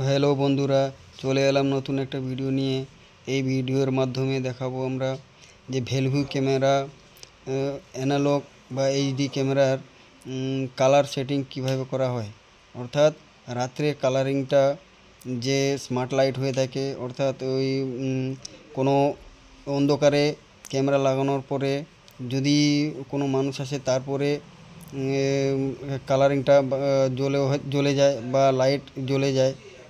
Hello বন্ধুরা, চলে এলাম নতুন একটা ভিডিও নিয়ে। এই ভিডিওর মাধ্যমে দেখাবো আমরা যে ভ্যালভু ক্যামেরা, অ্যানালগ বা এইচডি ক্যামেরার কালার সেটিং কিভাবে করা হয়। অর্থাৎ রাত্রে কালারিংটা যে স্মার্ট লাইট হয়ে থাকে, অর্থাৎ ওই কোনো অন্ধকারে ক্যামেরা লাগানোর পরে যদি কোনো মানুষ আসে তারপরে কালারিংটা জ্বলে যায় বা লাইট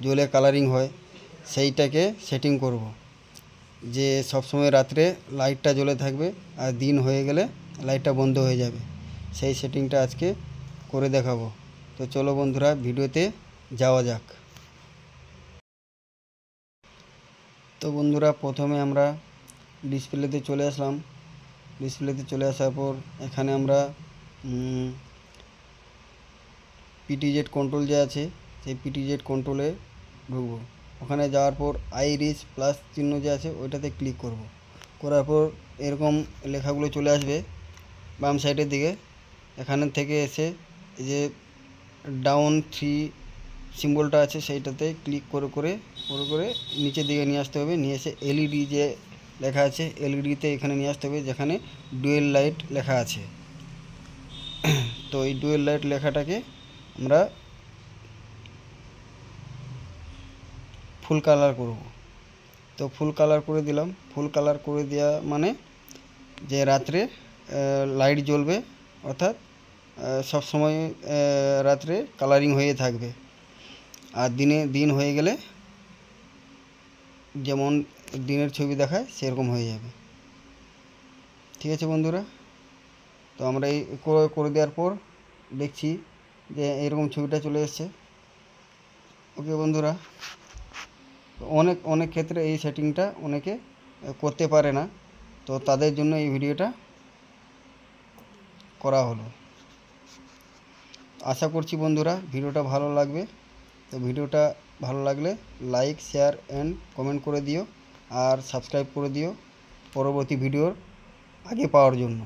জ্বলে কালারিং হয়, সেইটাকে সেটিং করব। যে সবসময় রাত্রে লাইটটা জ্বলে থাকবে আর দিন হয়ে গেলে লাইটটা বন্ধ হয়ে যাবে। সেই সেটিংটা আজকে করে দেখাবো। তো চলো বন্ধুরা, ভিডিওতে যাওয়া যাক। তো বন্ধুরা, প্রথমে আমরা ডিসপ্লেতে চলে আসলাম। ডিসপ্লেতে চলে আসার পর এখানে আমরা পিটিজেড কন্ট্রোল যে আছে, সেই পিটিজেড কন্ট্রোলে ঢুকবো। ওখানে যাওয়ার পর আইরিস প্লাস চিহ্ন যে আছে ওইটাতে ক্লিক করব। করার পর এরকম লেখাগুলো চলে আসবে বাম সাইডের দিকে। এখানের থেকে এসে এই যে ডাউন থ্রি সিম্বলটা আছে সেইটাতে ক্লিক করে করে করে করে নিচের দিকে নিয়ে আসতে হবে। নিয়ে এসে এলইডি যে লেখা আছে এলইডিতে এখানে নিয়ে আসতে হবে, যেখানে ডুয়েল লাইট লেখা আছে। তো এই ডুয়েল লাইট লেখাটাকে আমরা ফুল কালার করব। তো ফুল কালার করে দিলাম। ফুল কালার করে দেওয়া মানে যে রাত্রে লাইট জ্বলবে, অর্থাৎ সব সময় রাত্রে কালারিং হয়ে থাকবে। আর দিন হয়ে গেলে যেমন দিনের ছবি দেখায় সেরকম হয়ে যাবে। ঠিক আছে বন্ধুরা, তো আমরা এই করে দেওয়ার পর দেখছি যে এরকম ছবিটা চলে এসছে। ওকে বন্ধুরা, অনেক অনেক ক্ষেত্রে এই সেটিংটা অনেকে করতে পারে না, তো তাদের জন্য এই ভিডিওটা করা হলো। আশা করছি বন্ধুরা ভিডিওটা ভালো লাগবে। তো ভিডিওটা ভালো লাগলে লাইক, শেয়ার অ্যান্ড কমেন্ট করে দিও, আর সাবস্ক্রাইব করে দিও পরবর্তী ভিডিওর আগে পাওয়ার জন্য।